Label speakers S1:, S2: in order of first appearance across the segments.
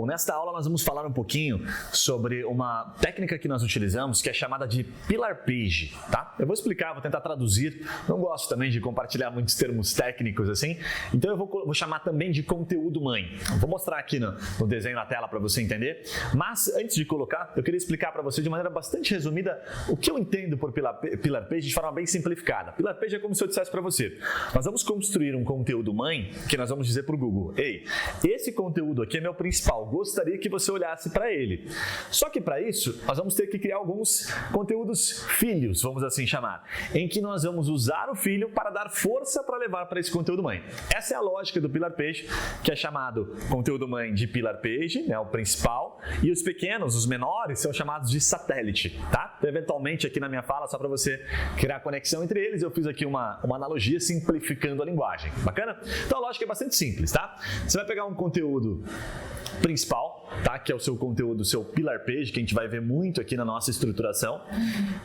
S1: Bom, nesta aula nós vamos falar um pouquinho sobre uma técnica que nós utilizamos que é chamada de Pillar Page, tá? Eu vou explicar, vou tentar traduzir, não gosto também de compartilhar muitos termos técnicos assim, então eu vou chamar também de conteúdo mãe. Vou mostrar aqui no desenho na tela para você entender, mas antes de colocar, eu queria explicar para você de maneira bastante resumida o que eu entendo por Pillar Page de forma bem simplificada. Pillar Page é como se eu dissesse para você, nós vamos construir um conteúdo mãe que nós vamos dizer para o Google, ei, esse conteúdo aqui é meu principal, gostaria que você olhasse para ele. Só que para isso, nós vamos ter que criar alguns conteúdos filhos, vamos assim chamar, em que nós vamos usar o filho para dar força para levar para esse conteúdo mãe. Essa é a lógica do Pillar Page, que é chamado conteúdo mãe de Pillar Page, né, o principal, e os pequenos, os menores, são chamados de satélite, tá? Então, eventualmente aqui na minha fala, só para você criar conexão entre eles, eu fiz aqui uma analogia simplificando a linguagem. Bacana? Então a lógica é bastante simples, tá? Você vai pegar um conteúdo principal, tá? Que é o seu conteúdo, o seu Pillar Page, que a gente vai ver muito aqui na nossa estruturação,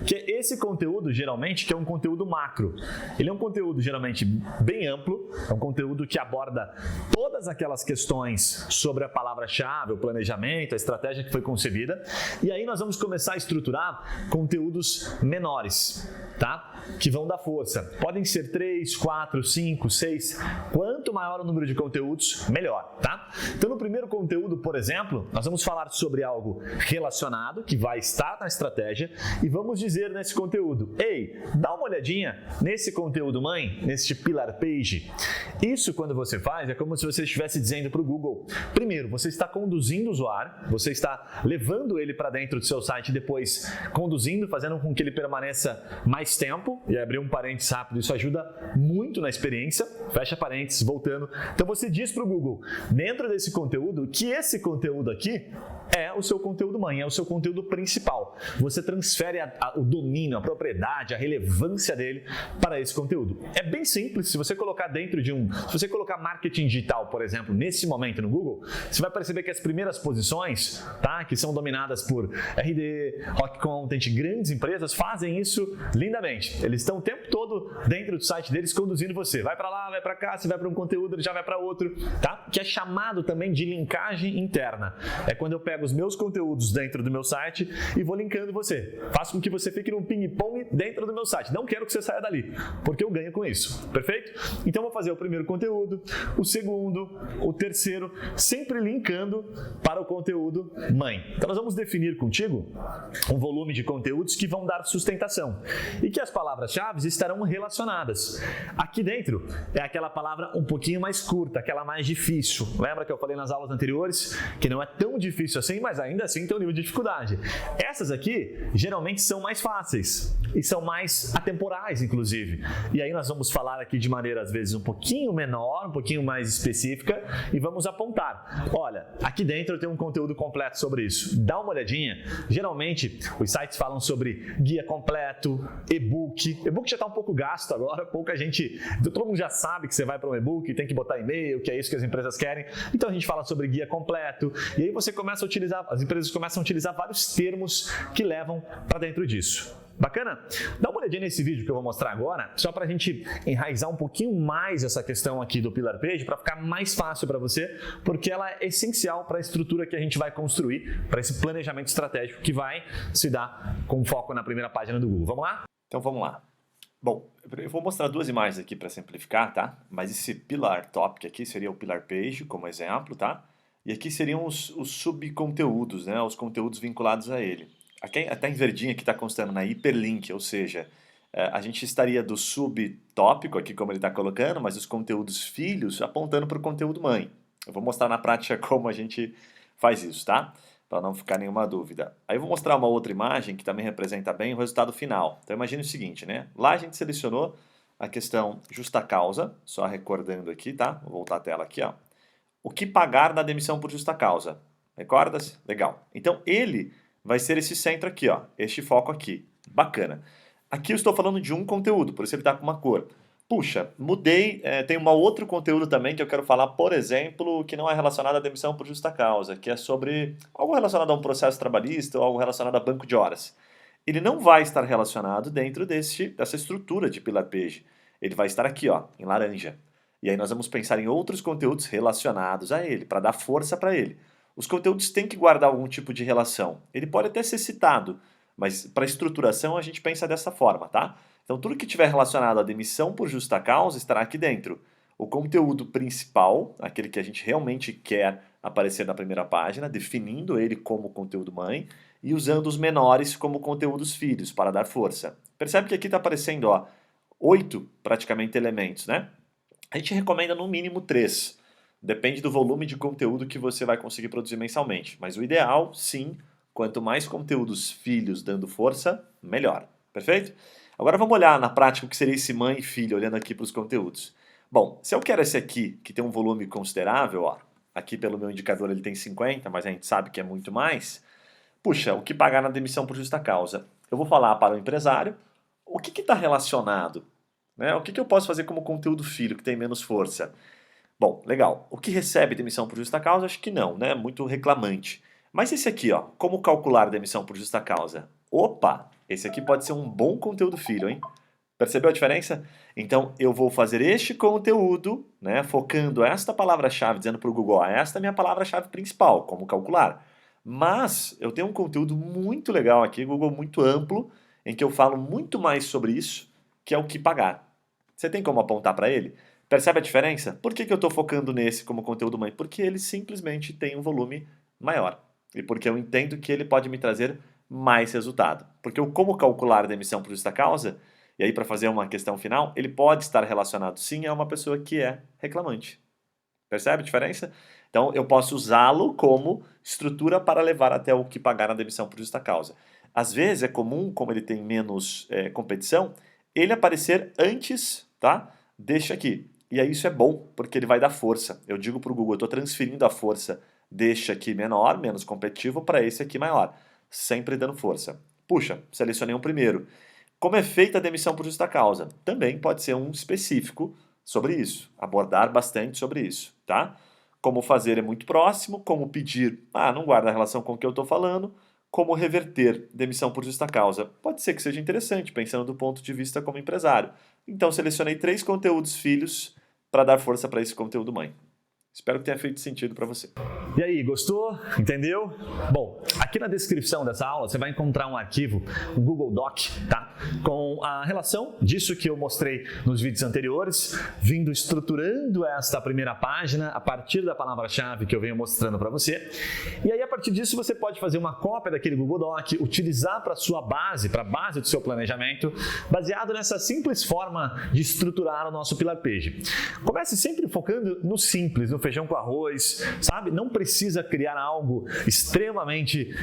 S1: que é esse conteúdo, geralmente, que é um conteúdo macro. Ele é um conteúdo, geralmente, bem amplo, é um conteúdo que aborda todas aquelas questões sobre a palavra-chave, o planejamento, a estratégia que foi concebida, e aí nós vamos começar a estruturar conteúdos menores, tá? Que vão dar força. Podem ser 3, 4, 5, 6, quanto maior o número de conteúdos, melhor, tá? Então, no primeiro conteúdo, por exemplo, nós vamos falar sobre algo relacionado, que vai estar na estratégia, e vamos dizer nesse conteúdo, ei, dá uma olhadinha nesse conteúdo mãe, nesse Pillar Page. Isso, quando você faz, é como se você estivesse dizendo para o Google, primeiro, você está conduzindo o usuário, você está levando ele para dentro do seu site, depois conduzindo, fazendo com que ele permaneça mais tempo, e abrir um parênteses rápido, isso ajuda muito na experiência, fecha parênteses, voltando. Então você diz para o Google, dentro desse conteúdo, que esse conteúdo aqui é o seu conteúdo mãe, é o seu conteúdo principal. Você transfere o domínio, a propriedade, a relevância dele para esse conteúdo. É bem simples, se você colocar dentro de se você colocar marketing digital, por exemplo, nesse momento no Google, você vai perceber que as primeiras posições, tá, que são dominadas por RD, Rock Content, grandes empresas, fazem isso lindamente. Eles estão o tempo todo dentro do site deles conduzindo você. Vai para lá, vai para cá, você vai para um conteúdo, ele já vai para outro, tá? Que é chamado também de linkagem interna. É quando eu pego os meus conteúdos dentro do meu site e vou linkando você. Faço com que você fique num ping-pong dentro do meu site. Não quero que você saia dali, porque eu ganho com isso. Perfeito? Então vou fazer o primeiro conteúdo, o segundo, o terceiro, sempre linkando para o conteúdo mãe. Então nós vamos definir contigo um volume de conteúdos que vão dar sustentação e que as palavras-chave estarão relacionadas. Aqui dentro é aquela palavra um pouquinho mais curta, aquela mais difícil. Lembra que eu falei nas aulas anteriores que não é tão difícil assim, mas ainda assim tem um nível de dificuldade. Essas aqui geralmente são mais fáceis e são mais atemporais, inclusive. E aí nós vamos falar aqui de maneira às vezes um pouquinho menor, um pouquinho mais específica e vamos apontar. Olha, aqui dentro eu tenho um conteúdo completo sobre isso. Dá uma olhadinha. Geralmente os sites falam sobre guia completo, e-book. E-book já está um pouco gasto agora, pouca gente, todo mundo já sabe que você vai para um e-book, tem que botar e-mail, que é isso que as empresas querem. Então a gente fala sobre guia completo e aí você começa a utilizar, as empresas começam a utilizar vários termos que levam para dentro disso. Bacana? Dá uma olhadinha nesse vídeo que eu vou mostrar agora, só para a gente enraizar um pouquinho mais essa questão aqui do Pillar Page, para ficar mais fácil para você, porque ela é essencial para a estrutura que a gente vai construir, para esse planejamento estratégico que vai se dar com foco na primeira página do Google. Vamos lá?
S2: Então vamos lá. Bom, eu vou mostrar duas imagens aqui para simplificar, tá? Mas esse Pillar Topic aqui seria o Pillar Page, como exemplo, tá? E aqui seriam os subconteúdos, né? Os conteúdos vinculados a ele. Aqui, até em verdinho aqui está constando na hiperlink, ou seja, a gente estaria do subtópico aqui, como ele está colocando, mas os conteúdos filhos apontando para o conteúdo mãe. Eu vou mostrar na prática como a gente faz isso, tá? Para não ficar nenhuma dúvida. Aí eu vou mostrar uma outra imagem que também representa bem o resultado final. Então imagine o seguinte, né? Lá a gente selecionou a questão justa causa, só recordando aqui, tá? Vou voltar a tela aqui, ó. O que pagar na demissão por justa causa? Recorda-se? Legal. Então ele vai ser esse centro aqui, ó, este foco aqui. Bacana. Aqui eu estou falando de um conteúdo, por isso ele está com uma cor. Puxa, mudei, tem um outro conteúdo também que eu quero falar, por exemplo, que não é relacionado à demissão por justa causa, que é sobre algo relacionado a um processo trabalhista ou algo relacionado a banco de horas. Ele não vai estar relacionado dentro dessa estrutura de Pillar Page. Ele vai estar aqui, ó, em laranja. E aí nós vamos pensar em outros conteúdos relacionados a ele, para dar força para ele. os conteúdos têm que guardar algum tipo de relação. Ele pode até ser citado, mas para estruturação a gente pensa dessa forma, tá? Então tudo que tiver relacionado à demissão por justa causa estará aqui dentro. O conteúdo principal, aquele que a gente realmente quer aparecer na primeira página, definindo ele como conteúdo mãe e usando os menores como conteúdos filhos para dar força. Percebe que aqui está aparecendo 8 praticamente elementos, né? A gente recomenda no mínimo 3. Depende do volume de conteúdo que você vai conseguir produzir mensalmente. Mas o ideal, sim, quanto mais conteúdos filhos dando força, melhor. Perfeito? Agora vamos olhar na prática o que seria esse mãe e filho, olhando aqui para os conteúdos. Bom, se eu quero esse aqui, que tem um volume considerável, aqui pelo meu indicador ele tem 50, mas a gente sabe que é muito mais. Puxa, o que pagar na demissão por justa causa? Eu vou falar para o empresário o que está relacionado, né? O que eu posso fazer como conteúdo filho, que tem menos força? Bom, legal. O que recebe demissão por justa causa? Acho que não, né? Muito reclamante. Mas esse aqui, como calcular demissão por justa causa? Opa, esse aqui pode ser um bom conteúdo filho, hein? Percebeu a diferença? Então, eu vou fazer este conteúdo, né, focando esta palavra-chave, dizendo para o Google, esta é a minha palavra-chave principal, como calcular. Mas eu tenho um conteúdo muito legal aqui, Google muito amplo, em que eu falo muito mais sobre isso, que é o que pagar. Você tem como apontar para ele? Percebe a diferença? Por que eu estou focando nesse como conteúdo mãe? Porque ele simplesmente tem um volume maior. E porque eu entendo que ele pode me trazer mais resultado. Porque o como calcular a demissão por justa causa, e aí para fazer uma questão final, ele pode estar relacionado sim a uma pessoa que é reclamante. Percebe a diferença? Então eu posso usá-lo como estrutura para levar até o que pagar na demissão por justa causa. Às vezes é comum, como ele tem menos competição, ele aparecer antes, tá, deste aqui. E aí isso é bom, porque ele vai dar força. Eu digo para o Google, eu estou transferindo a força deste aqui menor, menos competitivo, para esse aqui maior. Sempre dando força. Puxa, selecionei um primeiro. Como é feita a demissão por justa causa? Também pode ser um específico sobre isso. Abordar bastante sobre isso, tá? Como fazer é muito próximo. Como pedir, não guarda relação com o que eu estou falando. Como reverter demissão por justa causa. Pode ser que seja interessante, pensando do ponto de vista como empresário. Então, selecionei 3 conteúdos filhos para dar força para esse conteúdo mãe. Espero que tenha feito sentido para você.
S1: E aí, gostou? Entendeu? Bom, aqui na descrição dessa aula você vai encontrar um arquivo, um Google Doc, tá? Com a relação disso que eu mostrei nos vídeos anteriores, vindo estruturando esta primeira página a partir da palavra-chave que eu venho mostrando para você. E aí, a partir disso, você pode fazer uma cópia daquele Google Doc, utilizar para a sua base, para a base do seu planejamento, baseado nessa simples forma de estruturar o nosso Pillar Page. Comece sempre focando no simples, no feijão com arroz, sabe? Não precisa criar algo extremamente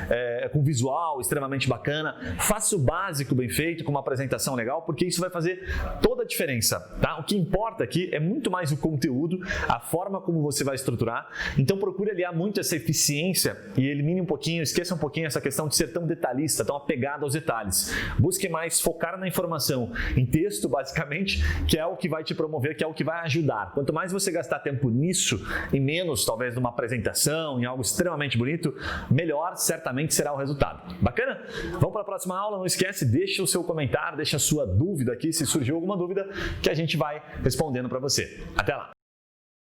S1: com visual, extremamente bacana. Faça o básico bem feito, com uma apresentação legal, porque isso vai fazer toda a diferença, tá? O que importa aqui é muito mais o conteúdo, a forma como você vai estruturar. Então procure aliar muito essa eficiência e elimine um pouquinho, esqueça um pouquinho essa questão de ser tão detalhista, tão apegado aos detalhes. Busque mais focar na informação, em texto basicamente, que é o que vai te promover, que é o que vai ajudar. Quanto mais você gastar tempo nisso e menos talvez numa apresentação, em algo extremamente bonito, melhor certamente será o resultado. Bacana? Vamos para a próxima aula. Não esquece, deixa o seu comentário, deixa a sua dúvida aqui, se surgiu alguma dúvida, que a gente vai respondendo para você. Até lá!